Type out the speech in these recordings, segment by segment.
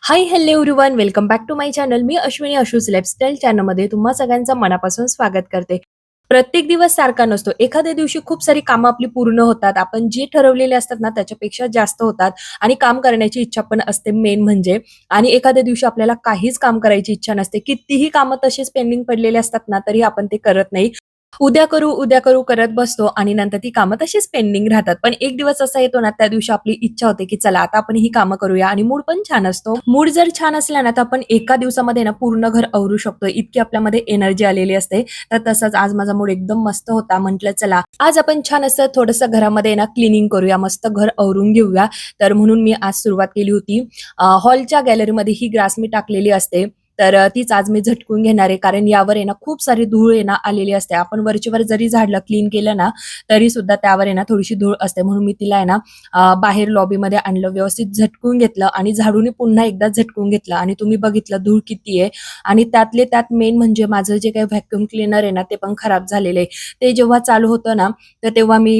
High hello everyone welcome back to my channel. मी Ashwini Ashu's lifestyle चॅनलमध्ये तुम्हा सगळ्यांचं मनापासून स्वागत करते. प्रत्येक दिवस सारखा नसतो. एखाद्या दिवशी खूप सारी कामं आपली पूर्ण होतात. आपण जे ठरवलेले असतात ना त्याच्यापेक्षा जास्त होतात आणि काम करण्याची इच्छा पण असते मेन म्हणजे. आणि एखाद्या दिवशी आपल्याला काहीच काम करायची इच्छा नसते. कितीही कामं तशीच पेंडिंग पडलेले असतात ना तरी आपण ते करत नाही. उद्या करू करत बसतो आणि नंतर ती कामं तशीच पेंडिंग राहतात. पण एक दिवस असा येतो ना, त्या दिवशी आपली इच्छा होते, की चला आता आपण ही कामं करूया आणि मूड पण छान असतो. मूड जर छान असला ना, तर आपण एका दिवसामध्ये ना पूर्ण घर आवरू शकतो. इतकी आपल्यामध्ये एनर्जी आलेली असते. तर तसंच आज माझा मूड एकदम मस्त होता. म्हटलं चला आज आपण छान असं थोडंसं घरामध्ये ना क्लीनिंग करूया, मस्त घर आवरून घेऊया. तर म्हणून मी आज सुरुवात केली होती. हॉलच्या गॅलरीमध्ये ही ग्रास मी टाकलेली असते. तर तीच आज मी झटकून घेणार आहे. कारण यावर आहे ना खूप सारी धूळ आहे ना आलेली असते. आपण वरचेवर जरी झाडलं, क्लीन केलं ना, तरी सुद्धा त्यावर आहे ना थोडीशी धूळ असते. म्हणून मी तिला आहे ना बाहेर लॉबीमध्ये आणलं, व्यवस्थित झटकून घेतलं आणि झाडूने पुन्हा एकदा झटकून घेतलं आणि तुम्ही बघितलं धूळ किती आहे. आणि त्यातले त्यात मेन म्हणजे माझं जे काही व्हॅक्यूम क्लीनर आहे ना, ते पण खराब झालेलं आहे. ते जेव्हा चालू होतं ना, तर तेव्हा मी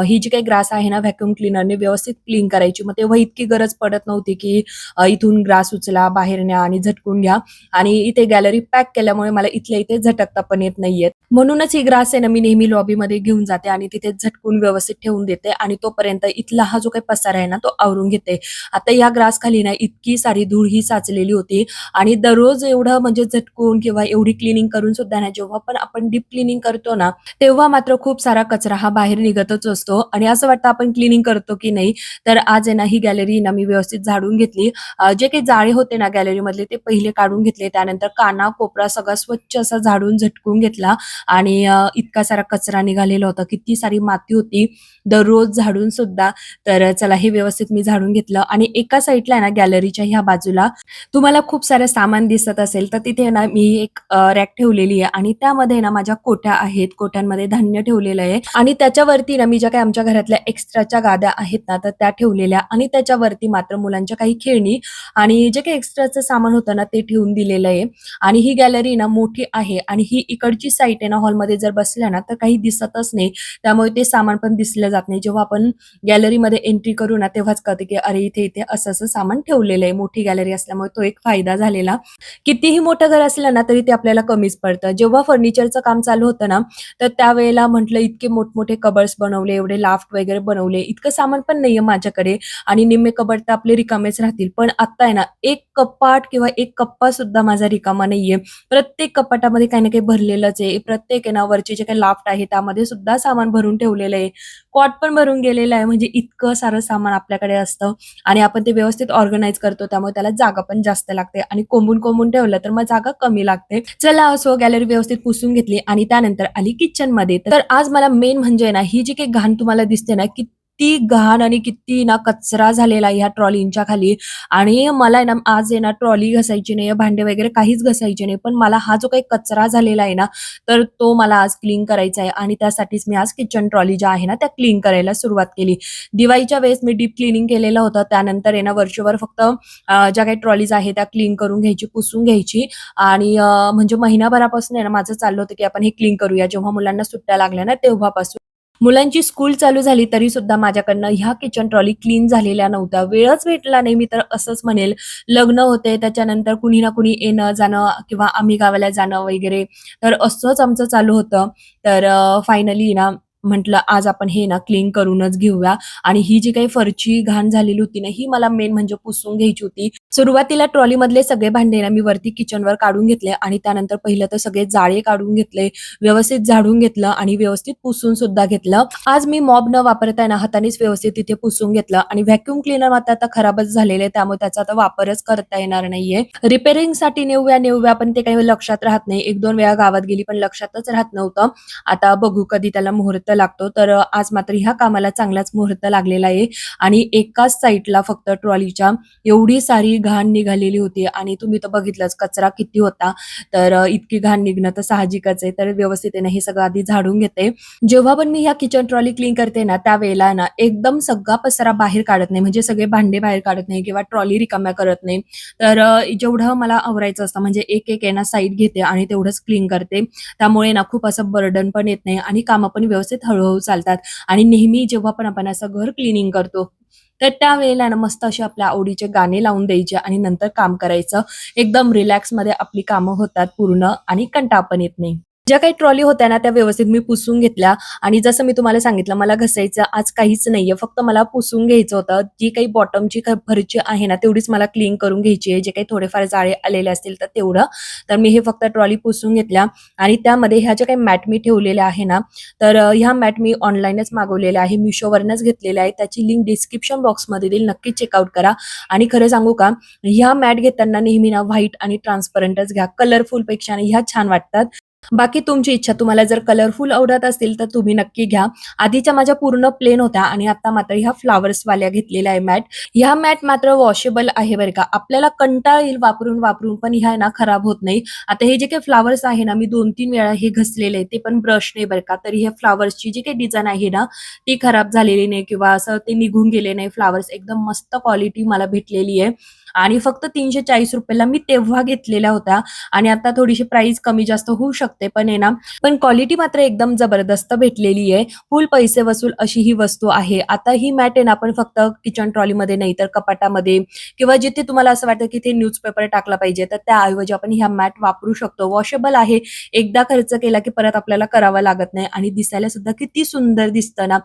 ही जी काही ग्रास आहे ना व्हॅक्यूम क्लीनरने व्यवस्थित क्लीन करायची. मग तेव्हा इतकी गरज पडत नव्हती, की इथून ग्रास उचला, बाहेर न्या आणि झटकून घ्या. आणि इथे गॅलरी पॅक केल्यामुळे मला इथल्या इथे झटकता पण येत नाहीयेत. म्हणूनच ही ग्रास आहे ना मी नेहमी लॉबीमध्ये घेऊन जाते आणि तिथे झटकून व्यवस्थित ठेवून देते आणि तोपर्यंत इथला हा जो काही पसारा आहे ना तो आवरून घेते. आता या ग्रास खाली ना इतकी सारी धूळ ही साचलेली होती आणि दररोज एवढं म्हणजे झटकून किंवा एवढी क्लिनिंग करून सुद्धा ना जेव्हा पण आपण डीप क्लिनिंग करतो ना तेव्हा मात्र खूप सारा कचरा हा बाहेर निघतच असतो आणि असं वाटतं आपण क्लिनिंग करतो की नाही. तर आज आहे ना ही गॅलरी ना मी व्यवस्थित झाडून घेतली. जे काही जाळे होते ना गॅलरीमधले ते पहिले काढून घेतले. त्यानंतर काना कोपरा सगळा स्वच्छ असा झाडून झटकून घेतला आणि इतका सारा कचरा निघालेला होता. किती सारी माती होती दररोज झाडून सुद्धा. तर चला हे व्यवस्थित मी झाडून घेतलं आणि एका साईडला आहे ना गॅलरीच्या ह्या बाजूला तुम्हाला खूप सारं सामान दिसत असेल तर तिथे ना मी एक रॅक ठेवलेली आहे आणि त्यामध्ये ना माझ्या कोठ्या आहेत. कोठ्यांमध्ये धान्य ठेवलेलं आहे आणि त्याच्यावरती ना मी ज्या काही आमच्या घरातल्या एक्स्ट्राच्या गाद्या आहेत ना तर त्या ठेवलेल्या आणि त्याच्यावरती मात्र मुलांच्या काही खेळणी आणि जे काही एक्स्ट्राचं सामान होतं ना ते ठेवून दिलेलं आहे. आणि ही गॅलरी ना मोठी आहे आणि ही इकडची साईट आहे ना हॉलमध्ये जर बसल्या ना तर काही दिसतच नाही. त्यामुळे ते सामान पण दिसलं जात नाही. जेव्हा आपण गॅलरीमध्ये एंट्री करू ना तेव्हाच कळतं की अरे इथे इथे असं असं सामान ठेवलेलं आहे. मोठी गॅलरी असल्यामुळे तो एक फायदा झालेला. कितीही मोठं घर असलं ना तरी ते आपल्याला कमीच पडतं. जेव्हा फर्निचरचं काम चालू होतं ना तर त्यावेळेला म्हटलं इतके मोठमोठे कबर्ड्स बनवले, एवढे लाफ्ट वगैरे बनवले. इतकं सामान पण नाहीये माझ्याकडे आणि निम्मे कपाट तर आपले रिकामेच राहतील. पण आता आहे ना, एक कपाट किंवा एक कप्पा सुद्धा माझा रिकामा नाहीये. प्रत्येक कपाटामध्ये काही ना काही भरलेलंच आहे. प्रत्येक आहे ना, वरचे जे काही लाफ्ट आहे त्यामध्ये सुद्धा सामान भरून ठेवलेलं आहे. कॉट पण भरून गेलेला आहे. म्हणजे इतकं सारं सामान आपल्याकडे असतं आणि आपण ते व्यवस्थित ऑर्गनाइज करतो. त्यामुळे त्याला जागा पण जास्त लागते आणि कोंबून ठेवलं तर मग जागा कमी लागते. चला असो गॅलरी व्यवस्थित पुसून घेतली आणि त्यानंतर आली किचनमध्ये. तर आज मला मेन म्हणजे ना, ही जी काही घाण तुम्हाला दिसते ना, किती घाण आणि किती ना कचरा झालेला आहे ह्या ट्रॉलींच्या खाली आणि मला आहे ना आज आहे ना ट्रॉली घासायची नाहीये, भांडे वगैरे काहीच घासायचे नाही. पण मला हा जो काही कचरा झालेला आहे ना, तर तो मला आज क्लीन करायचा आहे आणि त्यासाठीच मी आज किचन ट्रॉली ज्या आहे ना, त्या क्लीन करायला सुरुवात केली. दिवाळीच्या वेळेस मी डीप क्लीनिंग केलेलं होतं. त्यानंतर आहे ना वरचेवर फक्त ज्या काही ट्रॉलीज आहेत त्या क्लीन करून घ्यायची, पुसून घ्यायची आणि म्हणजे महिनाभरापासून आहे ना माझं चाललं होतं, की आपण हे क्लीन करूया. जेव्हा मुलांना सुट्ट्या लागल्या ना तेव्हापासून. मुलांची स्कूल चालू झाली तरी सुद्धा माझ्याकडनं ह्या किचन ट्रॉली क्लीन झालेल्या नव्हत्या. वेळच भेटला नाही मी तर असंच म्हणेल. लग्न होते त्याच्यानंतर कुणी ना कुणी येणं-जाणं किंवा आम्ही गावाला जाणं वगैरे तर असंच आमचं चालू होतं. तर फायनली ना म्हटलं आज आपण हे ना क्लीन करूनच घेऊया आणि ही जी काही फरची घाण झालेली होती ना, ही मला मेन म्हणजे पुसून घ्यायची होती. सुरुवातीला ट्रॉलीमधले सगळे भांडे ना मी वरती किचनवर काढून घेतले आणि त्यानंतर पहिलं तर सगळे जाळे काढून घेतले. व्यवस्थित झाडून घेतलं आणि व्यवस्थित पुसून सुद्धा घेतलं. आज मी मॉप न वापरता ना हातानेच व्यवस्थित तिथे पुसून घेतलं आणि व्हॅक्यूम क्लीनर मात्र आता खराबच झालेले आहे त्यामुळे त्याचा आता वापरच करता येणार नाहीये. रिपेअरिंगसाठी नेऊया पण ते काही लक्षात राहत नाही. 1-2 वेळा गावात गेली पण लक्षातच राहत नव्हतं. आता बघू कधी त्याला मुहूर्त लागतो. तर आज मात्र ह्या कामाला चांगलाच मुहूर्त लागलेला आहे आणि एकाच साईडला फक्त ट्रॉलीच्या एवढी सारी घाण निघालेली होती आणि तुम्ही तर बघितलंच कचरा किती होता. तर इतकी घाण निघणं तर साहजिकच आहे. तर व्यवस्थित आहे ना हे सगळं आधी झाडून घेते. जेव्हा पण मी ह्या किचन ट्रॉली क्लीन करते ना, त्यावेळेला ना एकदम सगळा पसारा बाहेर काढत नाही. म्हणजे सगळे भांडे बाहेर काढत नाही किंवा ट्रॉली रिकाम्या करत नाही. तर जेवढं मला आवरायचं असतं म्हणजे एक आहे ना साईड घेते आणि तेवढंच क्लीन करते. त्यामुळे ना खूप असं बर्डन पण येत नाही आणि कामं पण व्यवस्थित हळू चालतात आणि नेहमी जेव्हा पण आपण असं घर क्लीनिंग करतो तर त्यावेळेला ना मस्त असे आपल्या आवडीचे गाणे लावून द्यायचे आणि नंतर काम करायचं. एकदम रिलॅक्समध्ये आपली कामं होतात पूर्ण आणि कंटाळा पण येत नाही. ज्या काही ट्रॉली होत्या ना, त्या व्यवस्थित मी पुसून घेतल्या आणि जसं मी तुम्हाला सांगितलं मला घसायचं आज काहीच नाहीये. फक्त मला पुसून घ्यायचं होतं. जी काही बॉटमची फरची आहे ना, तेवढीच मला क्लीन करून घ्यायची आहे. जे काही थोडेफार जाळे आलेले असतील तर तेवढं. तर मी हे फक्त ट्रॉली पुसून घेतल्या आणि त्यामध्ये ह्या ज्या काही मॅट मी ठेवलेल्या आहे ना, तर ह्या मॅट मी ऑनलाईनच मागवलेल्या आहे. Mishoवरनच घेतलेल्या आहे. त्याची लिंक डिस्क्रिप्शन बॉक्समध्ये देईल. नक्की चेकआउट करा आणि खरं सांगू का, ह्या मॅट घेताना नेहमी ना व्हाईट आणि ट्रान्सपरंटच घ्या. कलरफुलपेक्षा आणि ह्या छान वाटतात. बाकी तुमची इच्छा. तुम्हाला जर कलरफुल आवडत असतील तर तुम्ही नक्की घ्या. आधीच्या माझ्या पूर्ण प्लेन होत्या आणि आता मात्र ह्या फ्लॉवर्सवाल्या घेतलेल्या आहे मॅट. ह्या मॅट मात्र वॉशेबल आहे बरं का. आपल्याला कंटाळा येईल वापरून पण ह्या ना खराब होत नाही. आता हे जे काही फ्लॉवर्स आहे ना, मी 2-3 वेळा हे घसलेले आहे. ते पण ब्रशने बरं का. तर ह्या फ्लॉवर्सची जी काही डिझाइन आहे ना, ती खराब झालेली नाही किंवा असं ते निघून गेले नाही फ्लॉवर्स. एकदम मस्त क्वालिटी मला भेटलेली आहे आणि फक्त ₹340 ला मी तेव्हा घेतलेल्या होत्या आणि आता थोडीशी प्राइस कमी जास्त होऊ शकते. पण आहे ना, पण क्वालिटी मात्र एकदम जबरदस्त भेटलेली आहे. फुल पैसे वसूल अशी ही वस्तू आहे. आता ही मॅट आहे ना, आपण फक्त किचन ट्रॉलीमध्ये नाही तर कपाटामध्ये किंवा जिथे तुम्हाला असं वाटतं की ते न्यूजपेपर टाकला पाहिजे, तर त्याऐवजी आपण ह्या मॅट वापरू शकतो. वॉशेबल आहे. एकदा खर्च केला की परत आपल्याला करावा लागत नाही आणि दिसायला सुद्धा किती सुंदर दिसतं ना.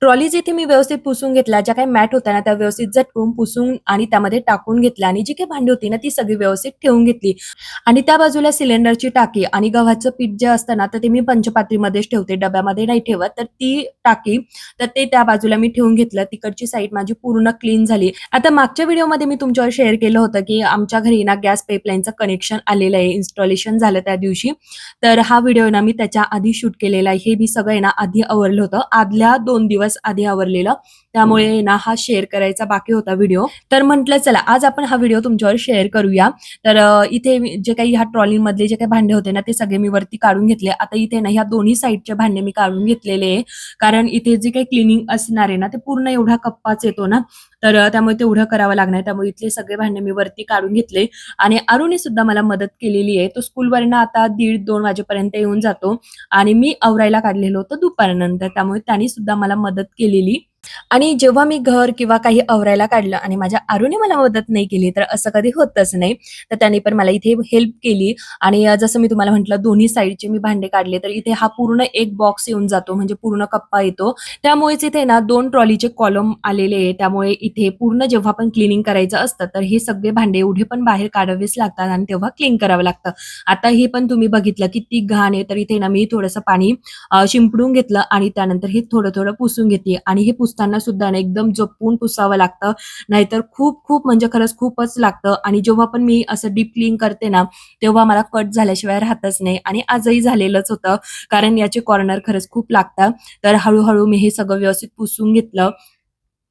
ट्रॉलीज इथे मी व्यवस्थित पुसून घेतल्या. ज्या काही मॅट होत्या ना, त्या व्यवस्थित झटकून पुसून आणि त्यामध्ये टाकून घेतल्या आणि जी काही भांडी होती ना, ती सगळी व्यवस्थित ठेवून घेतली. आणि त्या बाजूला सिलेंडरची टाकी आणि गव्हाचं पीठ जे असतं ना, तर ते मी पंचपात्रीमध्येच ठेवते, डब्यामध्ये नाही ठेवत. तर ती टाकी, तर ते त्या बाजूला मी ठेवून घेतलं. तिकडची साईड माझी पूर्ण क्लीन झाली. आता मागच्या व्हिडिओमध्ये मी तुमच्यावर शेअर केलं होतं, की आमच्या घरी ना गॅस पाईपलाईनचं कनेक्शन आलेलं आहे, इन्स्टॉलेशन झालं त्या दिवशी. तर हा व्हिडिओ ना मी त्याच्या आधी शूट केलेला आहे. हे मी सगळं आहे ना आधी आवरलं होतं. आदल्या 2 दिवस आधी आवरलेलं. त्यामुळे ना हा शेअर करायचा बाकी होता व्हिडिओ. तर म्हटलं चला आज आपण हा व्हिडिओ तुमच्यावर शेअर करूया. तर इथे जे काही ह्या ट्रॉलीमधले जे काही भांडे होते ना, ते सगळे मी वरती काढून घेतले. आता इथे ना ह्या दोन्ही साइडचे भांडे मी काढून घेतलेले आहे. कारण इथे जे काही क्लिनिंग असणार आहे ना, ते पूर्ण एवढा कप्पाच येतो ना, तर त्यामुळे तेवढं करावं लागणार. त्यामुळे इथले सगळे भांडे मी वरती काढून घेतले आणि अरुणने सुद्धा मला मदत केलेली आहे. तो स्कूलवरनं आता 1:30-2 वाजेपर्यंत येऊन जातो आणि मी आवरायला काढलेलं होतं दुपारनंतर. त्यामुळे त्याने सुद्धा मला मदत केलेली. आणि जेव्हा मी घर किंवा काही आवरायला काढलं आणि माझ्या आरूने मला मदत नाही केली, तर असं कधी होतच नाही. तर त्याने पण मला इथे हेल्प केली आणि जसं मी तुम्हाला म्हटलं दोन्ही साइडचे मी भांडे काढले, तर इथे हा पूर्ण एक बॉक्स येऊन जातो, म्हणजे पूर्ण कप्पा येतो. त्यामुळेच इथे ना 2 ट्रॉलीचे कॉलम आलेले आहे. त्यामुळे इथे पूर्ण जेव्हा पण क्लीनिंग करायचं असतं, तर हे सगळे भांडे एवढे पण बाहेर काढावेच लागतात आणि तेव्हा क्लीन करावं लागतं. आता हे पण तुम्ही बघितलं किती घाण आहे, तर इथे ना मी थोडंसं पाणी शिंपडून घेतलं आणि त्यानंतर हे थोडं-थोडं पुसून घेते आणि हे पुसताना सुद्धा ना एकदम जपून पुसावं लागतं. नाहीतर खूप म्हणजे खरंच खूपच लागतं आणि जेव्हा पण मी असं डीप क्लीन करते ना, तेव्हा मला कट झाल्याशिवाय राहतच नाही आणि आजही झालेलंच होतं. कारण याचे कॉर्नर खरंच खूप लागतात. तर हळू मी हे सगळं व्यवस्थित पुसून घेतलं.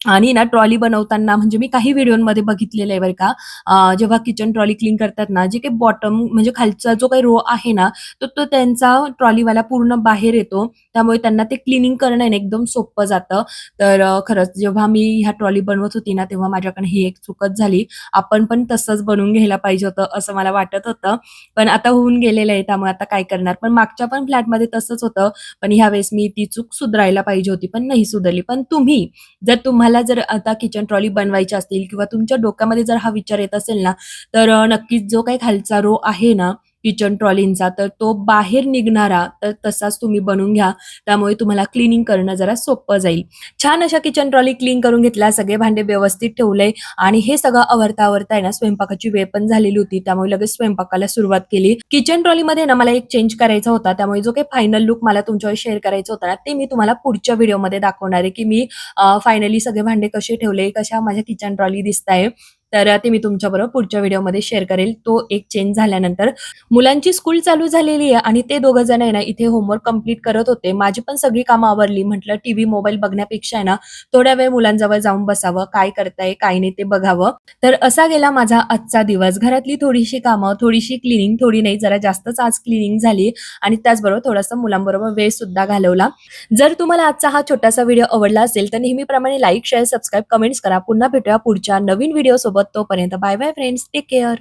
आणि ना ट्रॉली बनवताना म्हणजे मी काही व्हिडिओमध्ये बघितलेलं आहे बरं का. जेव्हा किचन ट्रॉली क्लीन करतात ना, जे काही बॉटम म्हणजे खालचा जो काही रो आहे ना, तर तो त्यांचा ट्रॉलीवाला पूर्ण बाहेर येतो. त्यामुळे त्यांना ते क्लीनिंग करणं आहे ना एकदम सोपं जातं. तर खरंच जेव्हा मी ह्या ट्रॉली बनवत होती ना, तेव्हा माझ्याकडे ही एक चूकच झाली. आपण पण तसंच बनवून घ्यायला पाहिजे होतं, असं मला वाटत होतं. पण आता होऊन गेलेलं आहे, त्यामुळे आता काय करणार. पण मागच्या पण फ्लॅटमध्ये तसंच होतं. पण ह्यावेळेस मी ती चूक सुधारायला पाहिजे होती, पण नाही सुधारली. पण तुम्ही जर तुम्हाला जर आता किचन ट्रॉली बनवायची असतील किंवा तुमच्या डोक्यामध्ये जर हा विचार येत असेल ना, तर नक्कीच जो काही खालचा रो आहे ना किचन ट्रॉलींचा, तर तो बाहेर निघणारा तर तसाच तुम्ही बनवून घ्या. त्यामुळे तुम्हाला क्लीनिंग करणं जरा सोपं जाईल. छान अशा किचन ट्रॉली क्लीन करून घेतल्या, सगळे भांडे व्यवस्थित ठेवले आणि हे सगळं आवरता आहे ना स्वयंपाकाची वेळ पण झालेली होती. त्यामुळे लगेच स्वयंपाकाला सुरुवात केली. किचन ट्रॉलीमध्ये ना मला एक चेंज करायचा होता. त्यामुळे जो काही फायनल लूक मला तुमच्यावर शेअर करायचा होता ना, ते मी तुम्हाला पुढच्या व्हिडिओमध्ये दाखवणार आहे, की मी फायनली सगळे भांडे कसे ठेवले, कशा माझ्या किचन ट्रॉली दिसताय. तर ते मी तुमच्याबरोबर पुढच्या व्हिडिओमध्ये शेअर करेल. तो एक चेंज झाल्यानंतर मुलांची स्कूल चालू झालेली आहे आणि ते दोघं जण आहे ना इथे होमवर्क कंप्लीट करत होते. माझी पण सगळी कामं आवरली. म्हटलं टीव्ही, मोबाईल बघण्यापेक्षा आहे ना थोड्या वेळ मुलांजवळ जाऊन बसावं, काय करताय, काय नाही ते बघावं. तर असा गेला माझा आजचा दिवस. घरातली थोडीशी कामं, थोडीशी क्लीनिंग, थोडी नाही जरा जास्तच आज क्लीनिंग झाली आणि त्याचबरोबर थोडासा मुलांबरोबर वेळ सुद्धा घालवला. जर तुम्हाला आजचा हा छोटासा व्हिडिओ आवडला असेल तर नेहमीप्रमाणे लाईक, शेअर, सबस्क्राईब, कमेंट्स करा. पुन्हा भेटूया पुढच्या नवीन व्हिडिओ सोबत. तोपर्यंत bye bye friends. Take care.